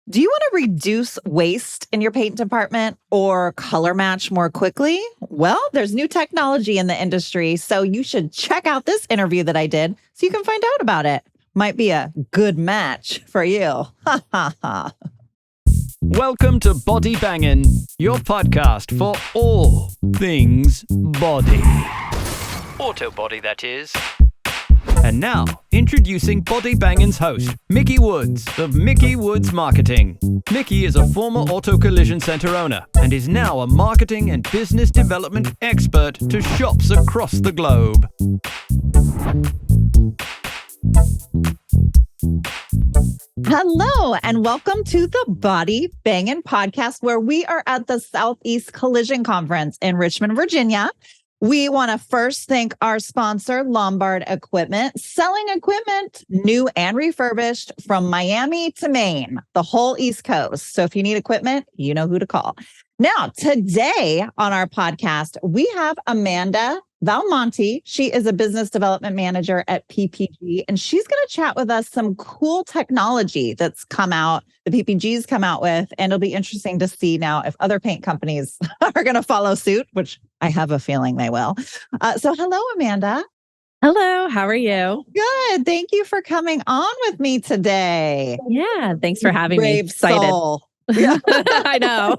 Do you want to reduce waste in your paint department or color match more quickly? Well, there's new technology in the industry, so you should check out this interview that I did so you can find out about it. Might be a good match for you. Ha ha ha. Welcome to Body Bangin', your podcast for all things body. Auto body, that is. And now, introducing Body Bangin's host, Mickey Woods of Mickey Woods Marketing. Mickey is a former auto collision center owner and is now a marketing and business development expert to shops across the globe. Hello, and welcome to the Body Bangin' podcast, where we are at the Southeast Collision Conference in Richmond, Virginia. We want to first thank our sponsor, Lombard Equipment, selling equipment new and refurbished from Miami to Maine, the whole East Coast. So if you need equipment, you know who to call. Now, today on our podcast, we have Amanda Valmonte. She is a business development manager at PPG, and she's going to chat with us some cool technology that's come out, the PPG's come out with, and it'll be interesting to see now if other paint companies are going to follow suit, which I have a feeling they will. So hello, Amanda. Hello, how are you? Good. Thank you for coming on with me today. Yeah, thanks for having me. Brave Excited. soul. Yeah. I know.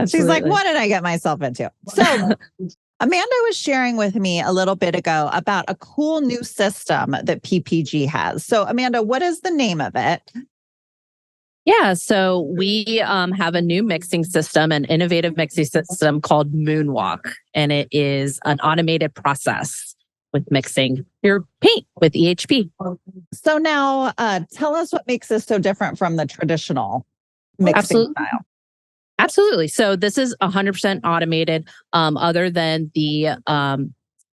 She's like, what did I get myself into? So Amanda was sharing with me a little bit ago about a cool new system that PPG has. So Amanda, what is the name of it? Yeah, so we have a new mixing system, an innovative mixing system called Moonwalk, and it is an automated process with mixing your paint with EHP. So now tell us what makes this so different from the traditional mixing style. Absolutely. So this is 100% automated, other than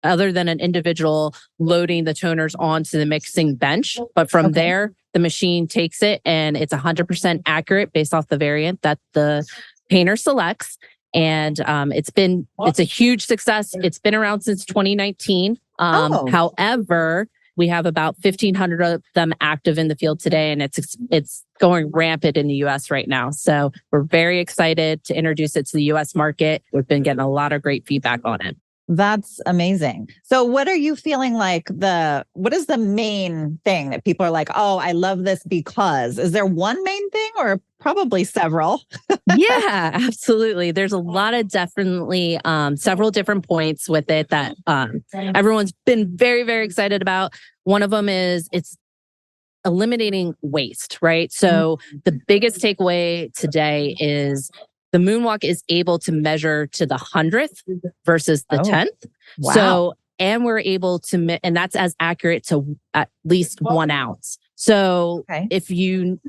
an individual loading the toners onto the mixing bench. But from there, the machine takes it and it's 100% accurate based off the variant that the painter selects. And it's a huge success. It's been around since 2019. However, we have about 1,500 of them active in the field today, and it's going rampant in the U.S. right now. So we're very excited to introduce it to the U.S. market. We've been getting a lot of great feedback on it. That's amazing. So what are you feeling like what is the main thing that people are like, oh, I love this because? Is there one main thing or probably several? Yeah, absolutely. There's a lot of definitely several different points with it that everyone's been very, very excited about. One of them is it's eliminating waste, right? So the biggest takeaway today is the Moonwalk is able to measure to the 100th versus the 10th. Wow. So, and we're able to, and that's as accurate to at least 1 ounce. So if you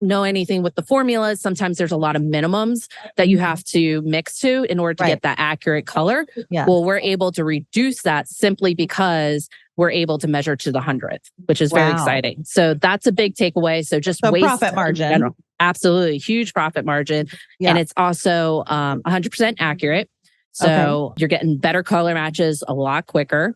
know anything with the formulas, sometimes there's a lot of minimums that you have to mix to in order to get that accurate color. Yeah. Well, we're able to reduce that simply because we're able to measure to the 100th, which is very exciting. So that's a big takeaway. So just waste profit margin. Absolutely. Huge profit margin. Yeah. And it's also 100% accurate. So you're getting better color matches a lot quicker.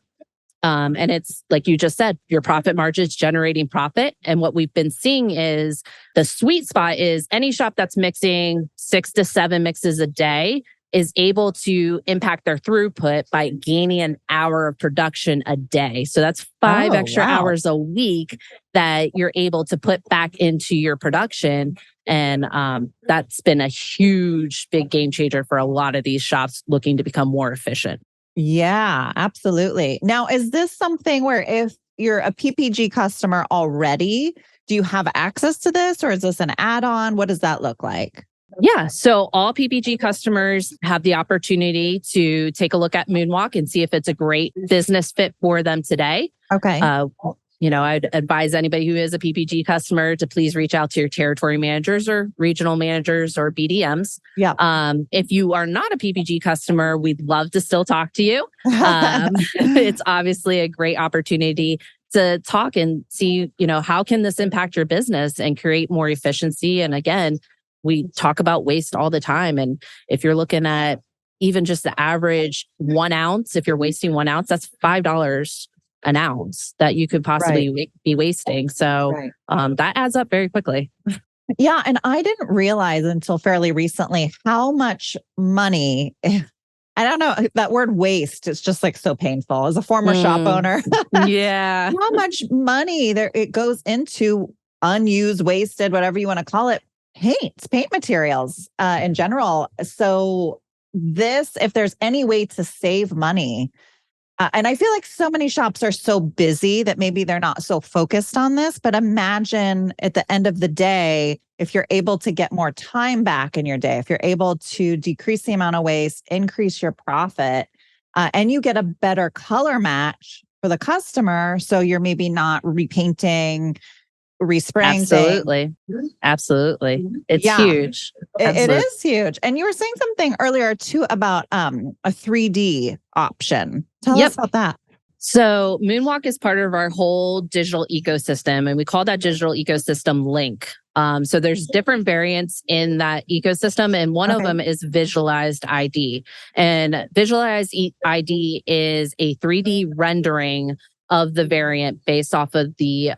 And it's like you just said, your profit margin is generating profit. And what we've been seeing is the sweet spot is any shop that's mixing 6 to 7 mixes a day is able to impact their throughput by gaining an hour of production a day. So that's 5 extra hours a week that you're able to put back into your production. And that's been a huge, big game changer for a lot of these shops looking to become more efficient. Yeah, absolutely. Now, is this something where if you're a PPG customer already, do you have access to this, or is this an add-on? What does that look like? Yeah. So all PPG customers have the opportunity to take a look at Moonwalk and see if it's a great business fit for them today. Okay. I'd advise anybody who is a PPG customer to please reach out to your territory managers or regional managers or BDMs. Yeah. If you are not a PPG customer, we'd love to still talk to you. It's obviously a great opportunity to talk and see, how can this impact your business and create more efficiency? And again, we talk about waste all the time. And if you're looking at even just the average 1 ounce, if you're wasting 1 ounce, that's $5 an ounce that you could possibly be wasting. So that adds up very quickly. Yeah. And I didn't realize until fairly recently how much money, I don't know, that word waste is just like so painful as a former shop owner. Yeah. How much money there it goes into unused, wasted, whatever you want to call it, paint materials in general. So if there's any way to save money, and I feel like so many shops are so busy that maybe they're not so focused on this, but imagine at the end of the day, if you're able to get more time back in your day, if you're able to decrease the amount of waste, increase your profit, and you get a better color match for the customer. So you're maybe not repainting, respraying things. Absolutely. It's Yeah. huge. It is huge. And you were saying something earlier too about a 3D option. Tell us about that. So Moonwalk is part of our whole digital ecosystem, and we call that digital ecosystem Link. So there's different variants in that ecosystem, and one of them is visualized ID. And visualized ID is a 3D rendering of the variant based off of the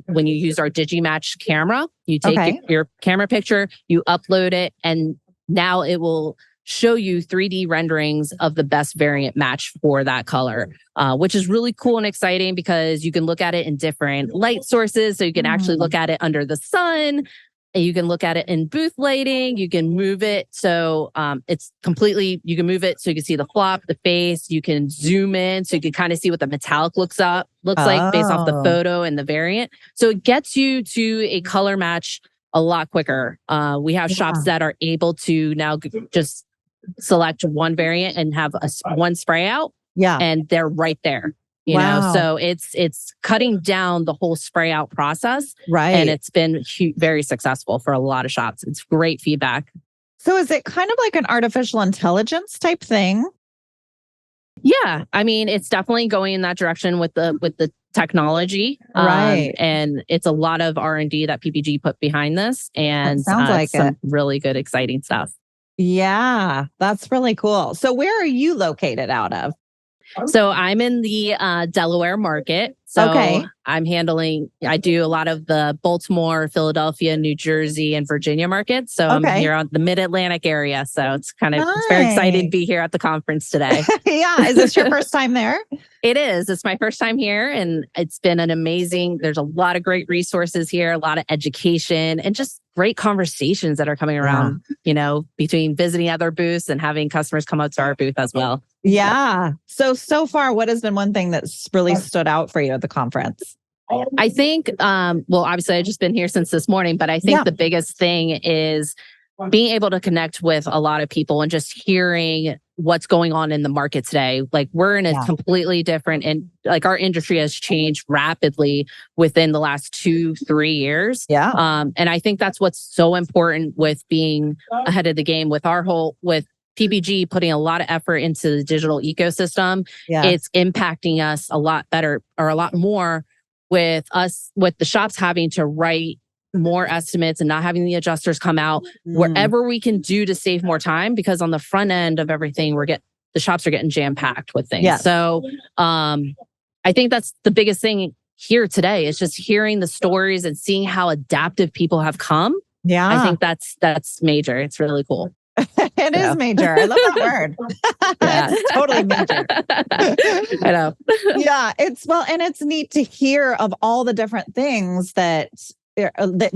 when you use our Digimatch camera. You take your camera picture, you upload it, and now it will show you 3D renderings of the best variant match for that color, which is really cool and exciting because you can look at it in different light sources. So you can actually look at it under the sun. And you can look at it in booth lighting. You can move it. So it's completely, you can move it so you can see the flop, the face. You can zoom in so you can kind of see what the metallic looks like based off the photo and the variant. So it gets you to a color match a lot quicker. We have shops that are able to now just select one variant and have one spray out. Yeah. And they're right there. You know, so it's cutting down the whole spray out process. Right. And it's been very successful for a lot of shops. It's great feedback. So is it kind of like an artificial intelligence type thing? Yeah. I mean, it's definitely going in that direction with the technology. Right. And it's a lot of R&D that PPG put behind this. And sounds like some really good, exciting stuff. Yeah, that's really cool. So where are you located out of? So I'm in the Delaware market. So I do a lot of the Baltimore, Philadelphia, New Jersey, and Virginia markets. So I'm here on the Mid-Atlantic area. So it's it's very exciting to be here at the conference today. Yeah. Is this your first time there? It is. It's my first time here, and it's been there's a lot of great resources here, a lot of education, and just great conversations that are coming around, between visiting other booths and having customers come up to our booth as well. Yeah. So far, what has been one thing that's really stood out for you at the conference? I think, obviously I've just been here since this morning, but I think the biggest thing is being able to connect with a lot of people and just hearing what's going on in the market today. Like we're in a completely different, and like our industry has changed rapidly within the last 2-3 years. Yeah. And I think that's what's so important with being ahead of the game with with PPG putting a lot of effort into the digital ecosystem. It's impacting us a lot better or a lot more with the shops having to write more estimates and not having the adjusters come out wherever we can do to save more time, because on the front end of everything, the shops are getting jam-packed with things. Yeah. So I think that's the biggest thing here today is just hearing the stories and seeing how adaptive people have come. Yeah. I think that's major. It's really cool. It is major. I love that word. It's totally major. I know. Yeah. And it's neat to hear of all the different things that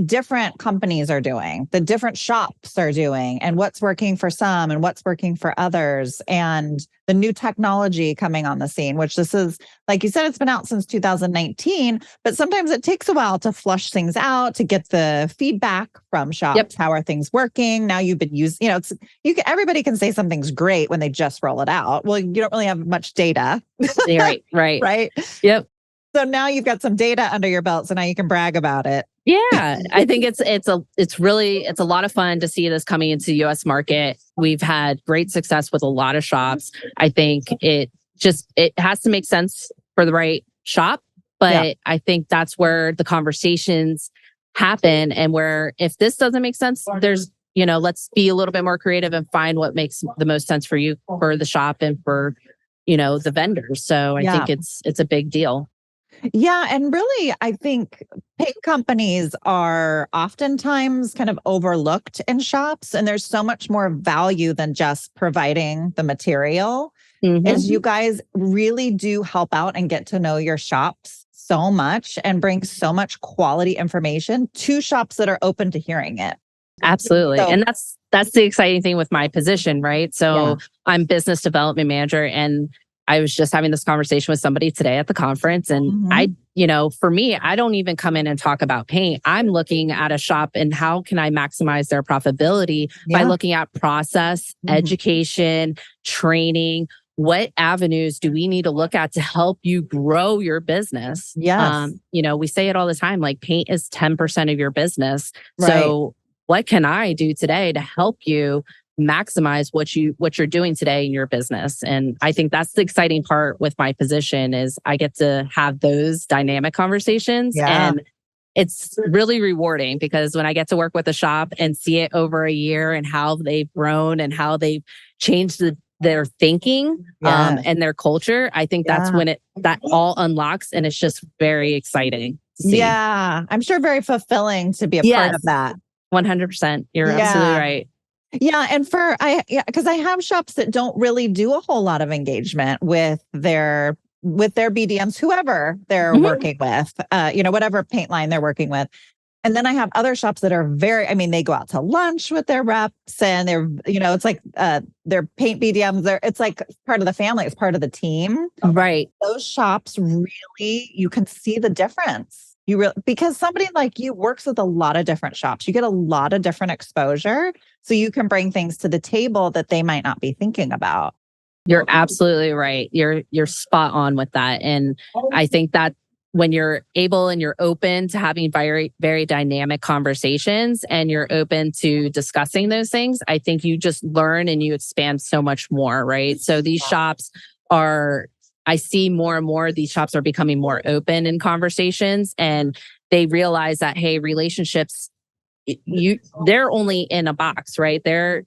different companies are doing, the different shops are doing, and what's working for some and what's working for others, and the new technology coming on the scene, which this is, like you said, it's been out since 2019, but sometimes it takes a while to flush things out, to get the feedback from shops. Yep. How are things working? Now you've been using, everybody can say something's great when they just roll it out. Well, you don't really have much data. Right. Right. Yep. So now you've got some data under your belt, so now you can brag about it. Yeah, I think it's a lot of fun to see this coming into the U.S. market. We've had great success with a lot of shops. I think it has to make sense for the right shop, but I think that's where the conversations happen, and where if this doesn't make sense, there's let's be a little bit more creative and find what makes the most sense for you, for the shop, and for the vendors. So I think it's a big deal. Yeah. And really, I think paint companies are oftentimes kind of overlooked in shops, and there's so much more value than just providing the material. Is you guys really do help out and get to know your shops so much and bring so much quality information to shops that are open to hearing it. Absolutely. So, And that's the exciting thing with my position, right? So I'm business development manager, and I was just having this conversation with somebody today at the conference. And for me, I don't even come in and talk about paint. I'm looking at a shop and how can I maximize their profitability by looking at process, education, training. What avenues do we need to look at to help you grow your business? Yes. We say it all the time, like paint is 10% of your business. Right. So what can I do today to help you maximize what you're doing today in your business? And I think that's the exciting part with my position is I get to have those dynamic conversations. And it's really rewarding because when I get to work with a shop and see it over a year and how they've grown and how they've changed their thinking and their culture, I think that's when that all unlocks, and it's just very exciting to see. Yeah. I'm sure very fulfilling to be a part of that. 100%. You're absolutely right. Yeah. And because I have shops that don't really do a whole lot of engagement with their BDMs, whoever they're working with, whatever paint line they're working with. And then I have other shops that are they go out to lunch with their reps, and they're, it's like their paint BDMs. It's like part of the family. It's part of the team. Right. Those shops really, you can see the difference. Because somebody like you works with a lot of different shops. You get a lot of different exposure. So you can bring things to the table that they might not be thinking about. You're absolutely right. You're spot on with that. And I think that when you're able and you're open to having very, very dynamic conversations and you're open to discussing those things, I think you just learn and you expand so much more, right? So these shops I see more and more these shops are becoming more open in conversations, and they realize that, hey, relationships, they're only in a box, right? They're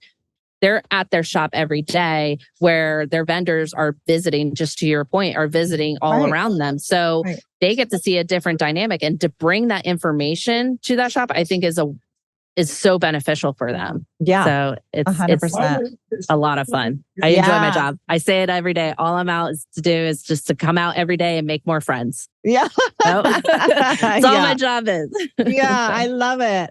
at their shop every day where their vendors are visiting, just to your point, are visiting all around them. So they get to see a different dynamic, and to bring that information to that shop, I think is so beneficial for them. Yeah. So it's 100%. It's a lot of fun. I enjoy my job. I say it every day. All I'm out to do is just to come out every day and make more friends. Yeah. That's all my job is. Yeah. I love it.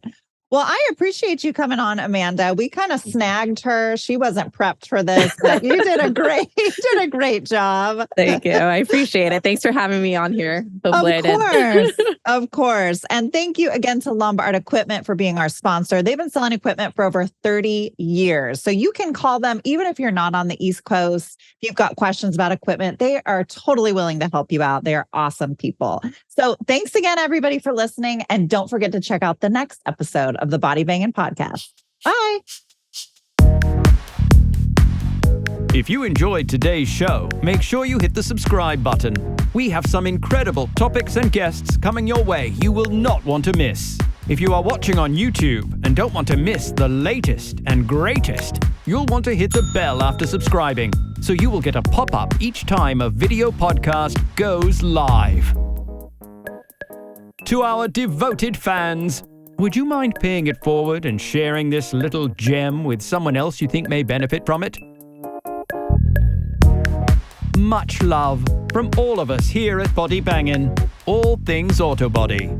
Well, I appreciate you coming on, Amanda. We kind of snagged her. She wasn't prepped for this, but you did a great job. Thank you. I appreciate it. Thanks for having me on here. Hopefully Of course. And thank you again to Lombard Equipment for being our sponsor. They've been selling equipment for over 30 years. So you can call them even if you're not on the East Coast. If you've got questions about equipment, they are totally willing to help you out. They are awesome people. So thanks again, everybody, for listening. And don't forget to check out the next episode of the Body Bangin' Podcast. Bye. If you enjoyed today's show, make sure you hit the subscribe button. We have some incredible topics and guests coming your way you will not want to miss. If you are watching on YouTube and don't want to miss the latest and greatest, you'll want to hit the bell after subscribing, so you will get a pop-up each time a video podcast goes live. To our devoted fans, would you mind paying it forward and sharing this little gem with someone else you think may benefit from it? Much love from all of us here at Body Bangin', all things auto body.